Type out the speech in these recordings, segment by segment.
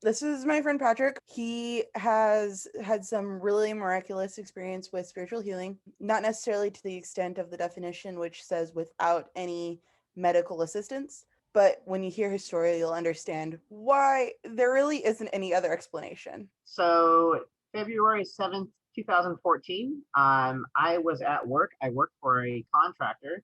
This is my friend Patrick. He has had some really miraculous experience with spiritual healing, not necessarily to the extent of the definition, which says without any medical assistance. But when you hear his story, you'll understand why there really isn't any other explanation. So February 7th, 2014, I was at work. I work for a contractor.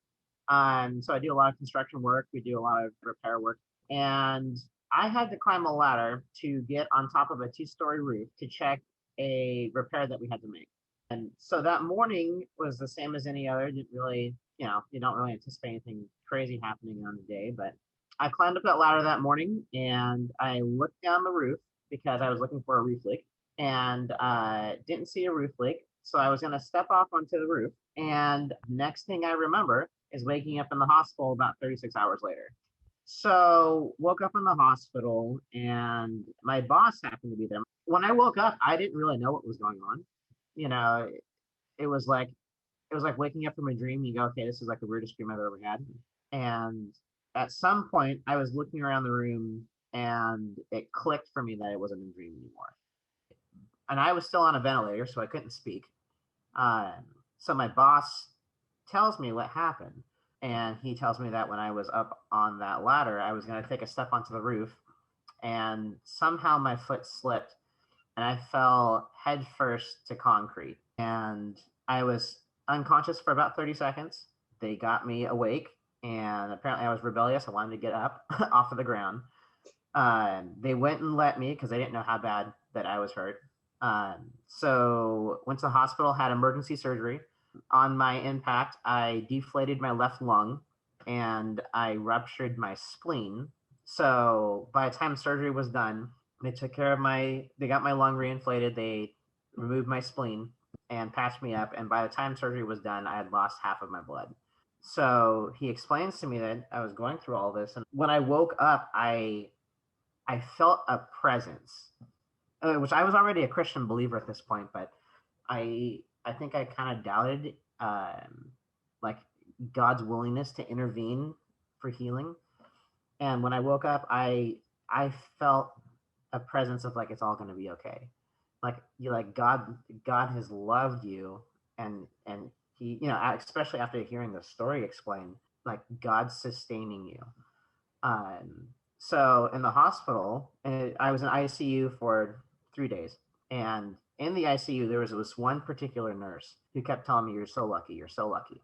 So I do a lot of construction work. We do a lot of repair work. And I had to climb a ladder to get on top of a two-story roof to check a repair that we had to make. And so that morning was the same as any other. Didn't really, you don't really anticipate anything crazy happening on the day. But I climbed up that ladder that morning and I looked down the roof because I was looking for a roof leak and didn't see a roof leak. So I was going to step off onto the roof. And next thing I remember is waking up in the hospital about 36 hours later. So woke up in the hospital and my boss happened to be there. When I woke up, I didn't really know what was going on. You know, it was like waking up from a dream. You go, okay, this is like the weirdest dream I've ever had. And at some point, I was looking around the room and it clicked for me that it wasn't a dream anymore. And I was still on a ventilator, so I couldn't speak. Um, so my boss tells me what happened. And he tells me that when I was up on that ladder, I was going to take a step onto the roof. And somehow my foot slipped and I fell headfirst to concrete. And I was unconscious for about 30 seconds. They got me awake. And apparently I was rebellious. I wanted to get up off of the ground. They went and let me because they didn't know how bad that I was hurt. So went to the hospital, had emergency surgery. On my impact, I deflated my left lung and I ruptured my spleen. So by the time surgery was done, they took care of they got my lung reinflated, they removed my spleen and patched me up. And by the time surgery was done, I had lost half of my blood. So he explains to me that I was going through all this. And when I woke up, I felt a presence, which I was already a Christian believer at this point, but I think I kind of doubted like God's willingness to intervene for healing. And when I woke up, I felt a presence of like it's all going to be okay. Like you like God has loved you and he especially after hearing the story explained like God's sustaining you. Um, so in the hospital, I was in ICU for 3 days, and in the ICU there was this one particular nurse who kept telling me, "You're so lucky, you're so lucky,"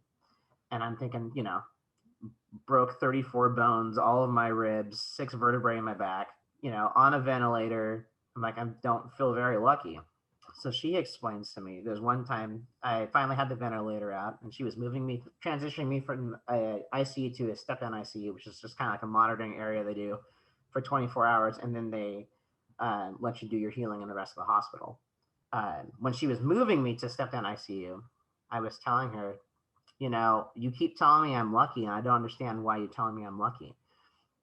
and I'm thinking, broke 34 bones, all of my ribs, 6 vertebrae in my back, on a ventilator. I'm like, I don't feel very lucky. So she explains to me there's one time I finally had the ventilator out and she was moving me, transitioning me from a ICU to a step down ICU, which is just kind of like a monitoring area they do for 24 hours. And then they let you do your healing in the rest of the hospital. When she was moving me to step down ICU, I was telling her, you keep telling me I'm lucky and I don't understand why you're telling me I'm lucky.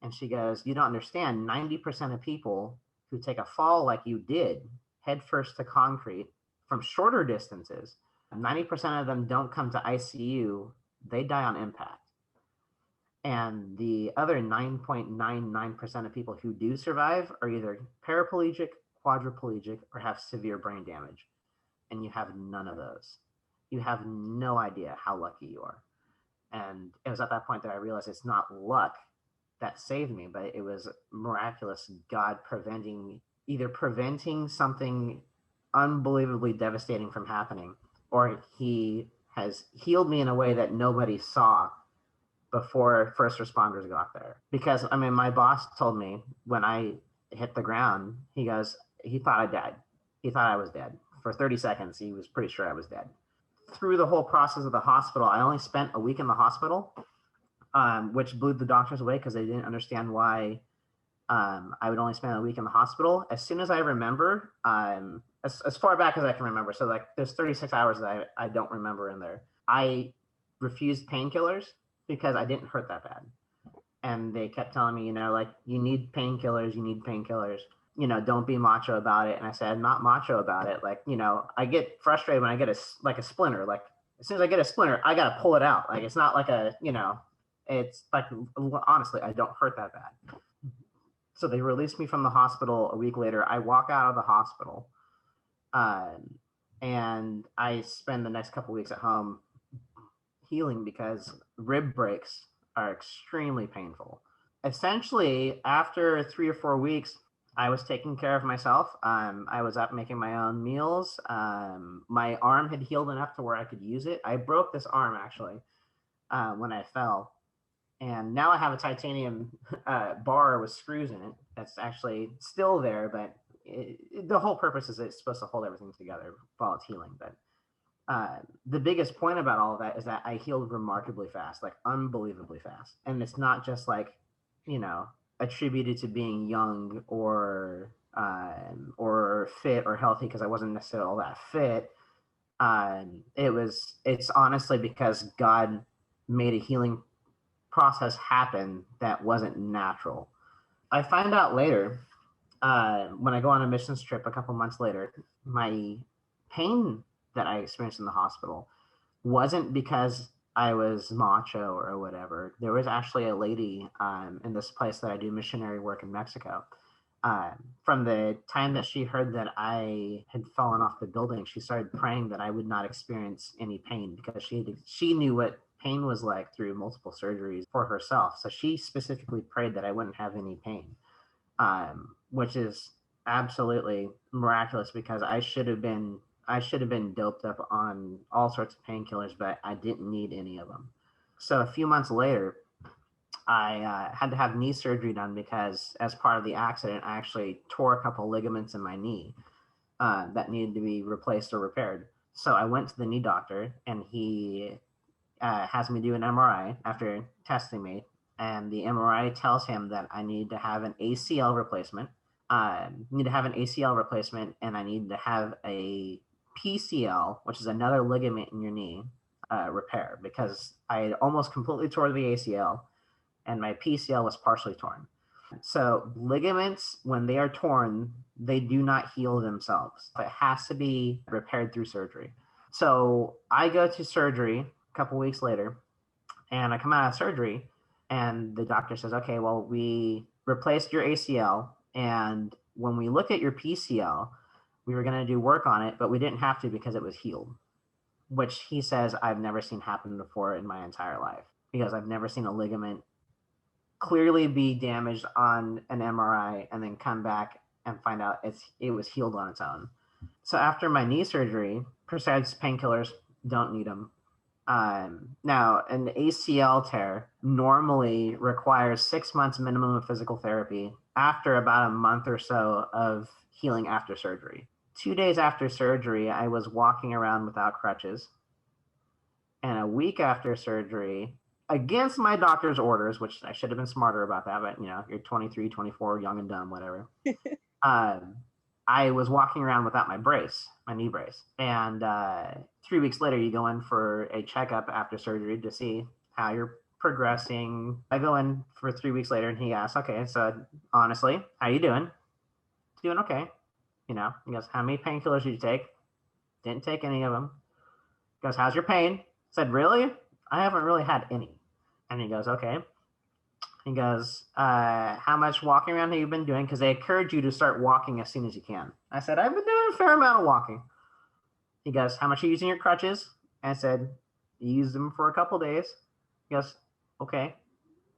And she goes, you don't understand. 90% of people who take a fall like you did, head first to concrete from shorter distances, 90% of them don't come to ICU. They die on impact. And the other 9.99% of people who do survive are either paraplegic, quadriplegic, or have severe brain damage. And you have none of those. You have no idea how lucky you are. And it was at that point that I realized it's not luck that saved me, but it was miraculous God either preventing something unbelievably devastating from happening, or he has healed me in a way that nobody saw before first responders got there. Because I mean, my boss told me when I hit the ground, he goes, he thought I died. He thought I was dead. For 30 seconds, he was pretty sure I was dead. Through the whole process of the hospital, I only spent a week in the hospital, which blew the doctors away because they didn't understand why I would only spend a week in the hospital. As soon as I remember, as far back as I can remember, so like there's 36 hours that I don't remember in there. I refused painkillers because I didn't hurt that bad. And they kept telling me, like, you need painkillers, don't be macho about it. And I said, I'm not macho about it. Like, I get frustrated when I get a splinter. Like, as soon as I get a splinter, I got to pull it out. Like, it's not like it's like, honestly, I don't hurt that bad. So they released me from the hospital a week later. I walk out of the hospital, and I spend the next couple weeks at home healing because rib breaks are extremely painful. Essentially, after 3 or 4 weeks, I was taking care of myself. I was up making my own meals. My arm had healed enough to where I could use it. I broke this arm actually when I fell, and now I have a titanium bar with screws in it. That's actually still there, but the whole purpose is it's supposed to hold everything together while it's healing. But the biggest point about all of that is that I healed remarkably fast, like unbelievably fast. And it's not just like, you know, attributed to being young or fit or healthy because I wasn't necessarily all that fit. It's honestly because God made a healing process happen that wasn't natural. I find out later when I go on a missions trip a couple months later, my pain that I experienced in the hospital wasn't because I was macho or whatever. There was actually a lady in this place that I do missionary work in Mexico. From the time that she heard that I had fallen off the building, she started praying that I would not experience any pain because she knew what pain was like through multiple surgeries for herself. So she specifically prayed that I wouldn't have any pain, which is absolutely miraculous because I should have been doped up on all sorts of painkillers, but I didn't need any of them. So a few months later, I had to have knee surgery done because, as part of the accident, I actually tore a couple ligaments in my knee that needed to be replaced or repaired. So I went to the knee doctor, and he has me do an MRI after testing me. And the MRI tells him that I need to have an ACL replacement. Need to have an ACL replacement, and I need to have a PCL, which is another ligament in your knee, repair because I had almost completely tore the ACL and my PCL was partially torn. So ligaments, when they are torn, they do not heal themselves. It has to be repaired through surgery. So I go to surgery a couple weeks later, and I come out of surgery, and the doctor says, "Okay, well, we replaced your ACL, and when we look at your PCL, we were going to do work on it, but we didn't have to because it was healed." Which he says I've never seen happen before in my entire life because I've never seen a ligament clearly be damaged on an MRI and then come back and find out it was healed on its own. So after my knee surgery, besides painkillers, don't need them. Now, an ACL tear normally requires 6 months minimum of physical therapy after about a month or so of healing after surgery. 2 days after surgery, I was walking around without crutches. And a week after surgery, against my doctor's orders, which I should have been smarter about that, but you're 23, 24, young and dumb, whatever. I was walking around without my brace, my knee brace. And 3 weeks later, you go in for a checkup after surgery to see how you're progressing. I go in for 3 weeks later and he asks, "Okay, so honestly, how you doing?" "Doing okay." He goes, "How many painkillers did you take?" "Didn't take any of them." He goes, "How's your pain?" Said, "Really? I haven't really had any." And he goes, "Okay." He goes, "How much walking around have you been doing? Because they encourage you to start walking as soon as you can." I said, "I've been doing a fair amount of walking." He goes, "How much are you using your crutches?" And I said, "You use them for a couple days." He goes, "Okay."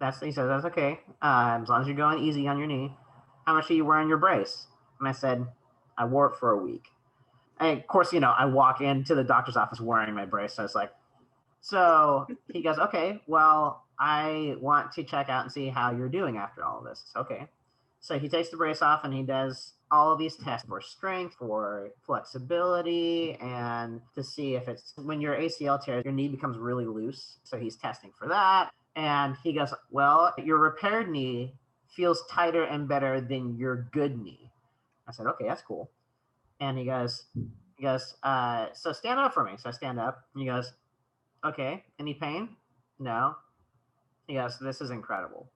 He says, "That's okay. As long as you're going easy on your knee." "How much are you wearing your brace?" And I said, "I wore it for a week." And of course, I walk into the doctor's office wearing my brace. So it's like, so he goes, "Okay, well, I want to check out and see how you're doing after all of this." It's okay. So he takes the brace off and he does all of these tests for strength, for flexibility, and to see if it's when your ACL tears, your knee becomes really loose. So he's testing for that. And he goes, "Well, your repaired knee feels tighter and better than your good knee." I said, "Okay, that's cool." And he goes, "So stand up for me." So I stand up and he goes, "Okay, any pain?" "No." He goes, "This is incredible.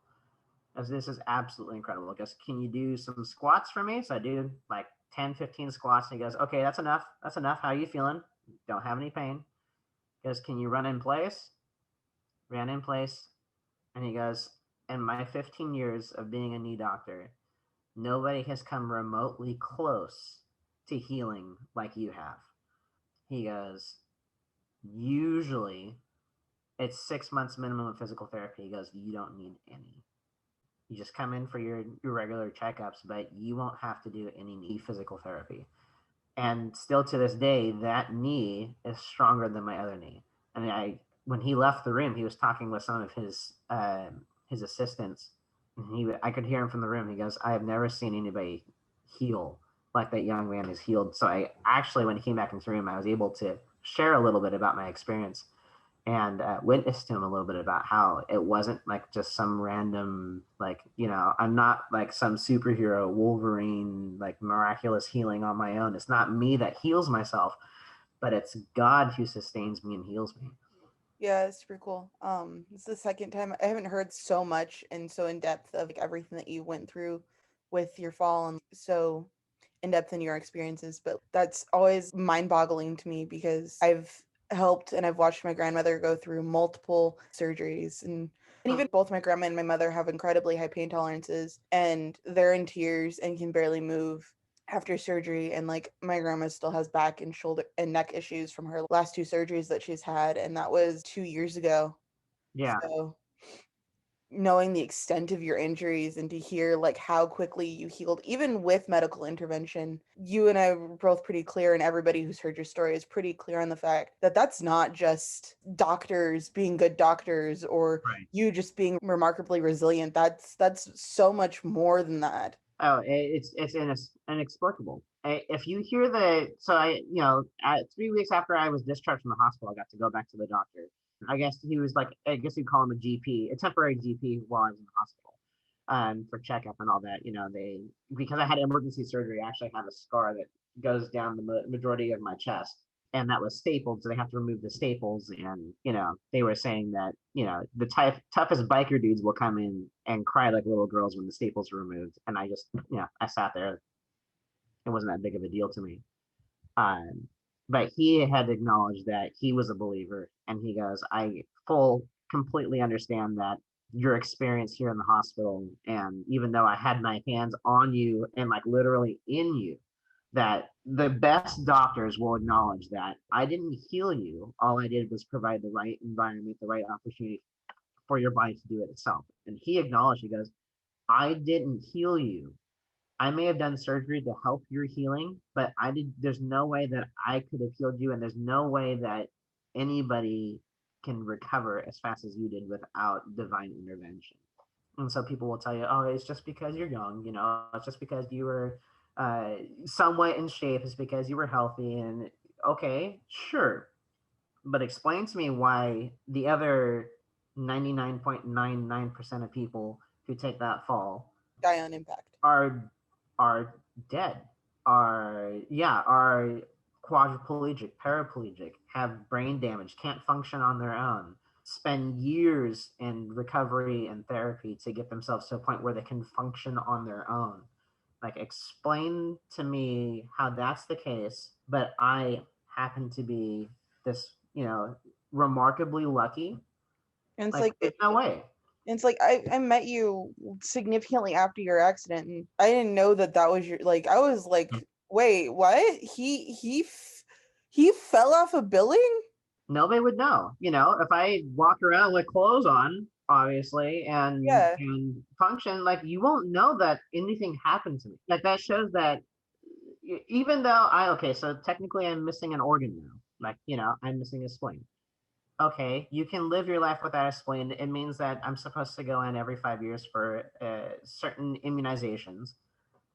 This is absolutely incredible." He goes, "Can you do some squats for me?" So I do like 10, 15 squats. And he goes, "Okay, that's enough. That's enough. How are you feeling?" "Don't have any pain." He goes, "Can you run in place?" Ran in place. And he goes, "In my 15 years of being a knee doctor, Nobody has come remotely close to healing like you have. He goes, usually it's 6 months minimum of physical therapy. He goes, you don't need any. You just come in for your regular checkups, but you won't have to do any knee physical therapy. And still to this day, that knee is stronger than my other knee. I mean, when he left the room, he was talking with some of his assistants. And I could hear him from the room. He goes, "I have never seen anybody heal like that young man is healed." So I actually, when he came back into the room, I was able to share a little bit about my experience and witnessed to him a little bit about how it wasn't like just some random, like, I'm not like some superhero Wolverine, like miraculous healing on my own. It's not me that heals myself, but it's God who sustains me and heals me. Yeah, it's super cool. It's the second time I haven't heard so much and so in depth of like everything that you went through with your fall and so in depth in your experiences, but that's always mind-boggling to me because I've helped and I've watched my grandmother go through multiple surgeries and even both my grandma and my mother have incredibly high pain tolerances and they're in tears and can barely move after surgery, and like my grandma still has back and shoulder and neck issues from her last two surgeries that she's had, and that was 2 years ago. Yeah. So knowing the extent of your injuries and to hear like how quickly you healed even with medical intervention, you and I were both pretty clear, and everybody who's heard your story is pretty clear on the fact that that's not just doctors being good doctors or Right. you just being remarkably resilient. That's so much more than that. Oh, it's inexplicable. If you hear so at 3 weeks after I was discharged from the hospital, I got to go back to the doctor. I guess he was like, I guess you'd call him a GP, a temporary GP while I was in the hospital, for checkup and all that. Because I had emergency surgery, I actually have a scar that goes down the majority of my chest, and that was stapled, so they have to remove the staples. And they were saying that the toughest biker dudes will come in and cry like little girls when the staples are removed. And I just I sat there. It wasn't that big of a deal to me. Um, but he had acknowledged that he was a believer, and he goes, "I completely understand that your experience here in the hospital, and even though I had my hands on you and like literally in you, that the best doctors will acknowledge that I didn't heal you. All I did was provide the right environment, the right opportunity for your body to do it itself." And he acknowledged, he goes, "I didn't heal you. I may have done surgery to help your healing, but there's no way that I could have healed you, and there's no way that anybody can recover as fast as you did without divine intervention." And so people will tell you, "Oh, it's just because you're young, it's just because you were uh, somewhat in shape, it's because you were healthy." And okay, sure, but explain to me why the other 99.99% of people who take that fall Die on impact. are dead, are quadriplegic, paraplegic, have brain damage, can't function on their own, spend years in recovery and therapy to get themselves to a point where they can function on their own. Like, explain to me how that's the case, but I happen to be this, remarkably lucky. And it's Like, like there's no way. it's like I met you significantly after your accident, and I didn't know that that was your like. I was like, wait, what? He fell off a building? Nobody would know. If I walk around with clothes on, obviously, Yeah, and function, like, you won't know that anything happened to me. Like, that shows that even though okay, so technically I'm missing an organ now. Like, I'm missing a spleen. Okay, you can live your life without a spleen. It means that I'm supposed to go in every 5 years for certain immunizations.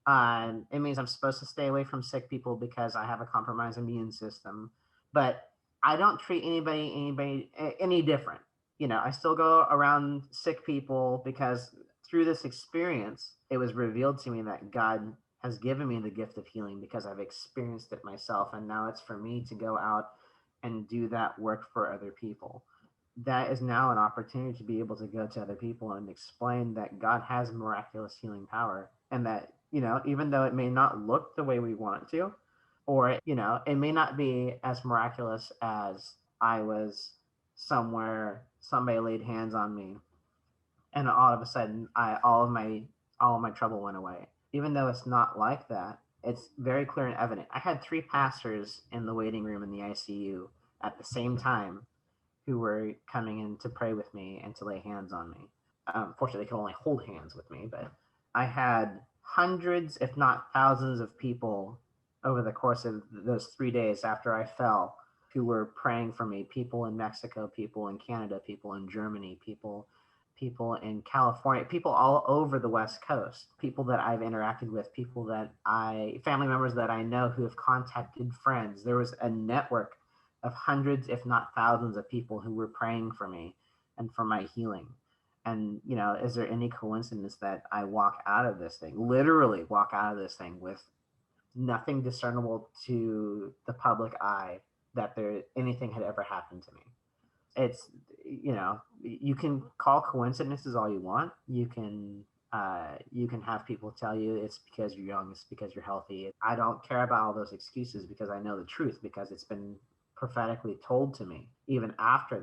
It means I'm supposed to stay away from sick people because I have a compromised immune system. But I don't treat anybody any different. I still go around sick people because through this experience, it was revealed to me that God has given me the gift of healing because I've experienced it myself, and now it's for me to go out and do that work for other people. That is now an opportunity to be able to go to other people and explain that God has miraculous healing power, and that, even though it may not look the way we want it to, or, it may not be as miraculous as I was somewhere, somebody laid hands on me, and all of a sudden, all of my trouble went away. even though it's not like that, it's very clear and evident. I had three pastors in the waiting room in the ICU at the same time who were coming in to pray with me and to lay hands on me. Fortunately, they could only hold hands with me, but I had hundreds, if not thousands, of people over the course of those 3 days after I fell who were praying for me. People in Mexico, people in Canada, people in Germany, people in California, people all over the West Coast, people that I've interacted with, people that family members that I know who have contacted friends. There was a network of hundreds, if not thousands, of people who were praying for me and for my healing. And, is there any coincidence that I walk out of this thing, literally walk out of this thing with nothing discernible to the public eye that anything had ever happened to me? It's, you can call coincidences all you want. You can have people tell you it's because you're young, it's because you're healthy. I don't care about all those excuses because I know the truth, because it's been prophetically told to me even after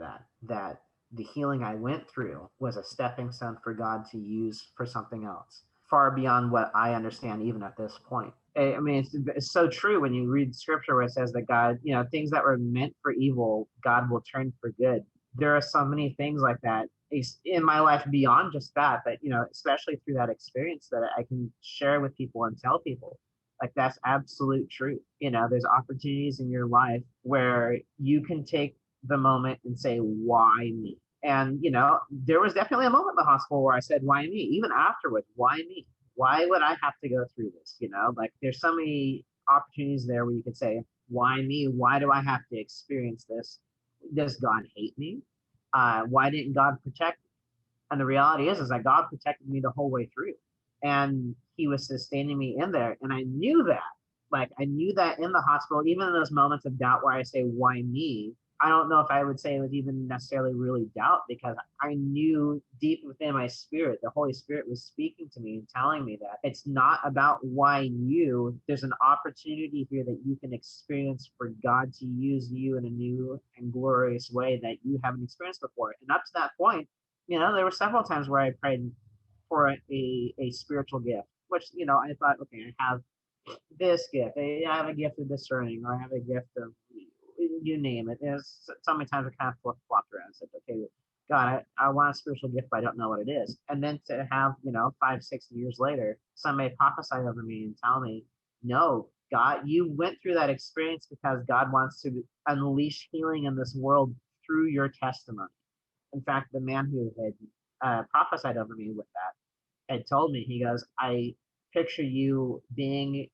that the healing I went through was a stepping stone for God to use for something else far beyond what I understand even at this point. I mean, it's so true when you read scripture where it says that God, things that were meant for evil, God will turn for good. There are so many things like that in my life beyond just that, but, especially through that experience that I can share with people and tell people. Like, that's absolute truth. There's opportunities in your life where you can take the moment and say, why me? And, there was definitely a moment in the hospital where I said, why me? Even afterwards, why me? Why would I have to go through this? Like, there's so many opportunities there where you could say, why me? Why do I have to experience this? Does God hate me? Why didn't God protect me? And the reality is that God protected me the whole way through, and He was sustaining me in there. And I knew that. Like, I knew that in the hospital, even in those moments of doubt where I say, why me? I don't know if I would say it was even necessarily really doubt, because I knew deep within my spirit, the Holy Spirit was speaking to me and telling me that it's not about why you. There's an opportunity here that you can experience for God to use you in a new and glorious way that you haven't experienced before. And up to that point, there were several times where I prayed for a spiritual gift, which, I thought, okay, I have this gift, I have a gift of discerning, or I have a gift of, you name it. There's so many times I kind of flopped around and said, okay, God, I want a spiritual gift, but I don't know what it is. And then to have, 5, 6 years later, somebody prophesy over me and tell me, no, God, you went through that experience because God wants to unleash healing in this world through your testimony. In fact, the man who had prophesied over me with that had told me, he goes, I picture you being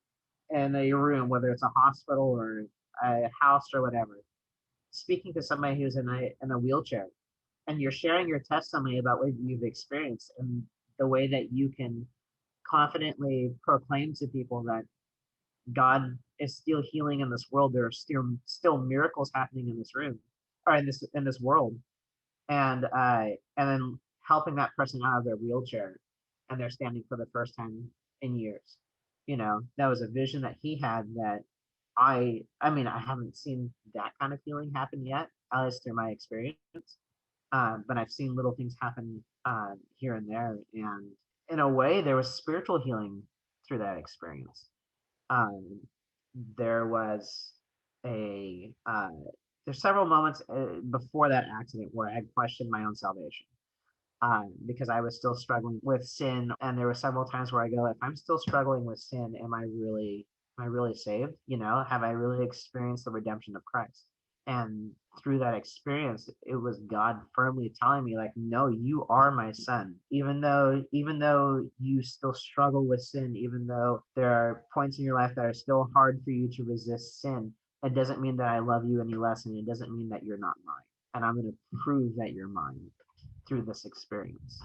in a room, whether it's a hospital or a house or whatever, speaking to somebody who's in a wheelchair, and you're sharing your testimony about what you've experienced and the way that you can confidently proclaim to people that God is still healing in this world. There are still miracles happening in this room, or in this world, and then helping that person out of their wheelchair, and they're standing for the first time in years. That was a vision that he had that I mean, I haven't seen that kind of healing happen yet, at least through my experience. But I've seen little things happen here and there, and in a way, there was spiritual healing through that experience. Um, there was a there's several moments before that accident where I had questioned my own salvation, because I was still struggling with sin. And there were several times where I go, if I'm still struggling with sin, am I really saved? Have I really experienced the redemption of Christ? And through that experience, it was God firmly telling me, like, no, you are my son. Even though you still struggle with sin, even though there are points in your life that are still hard for you to resist sin, it doesn't mean that I love you any less, and it doesn't mean that you're not mine. And I'm going to prove that you're mine through this experience.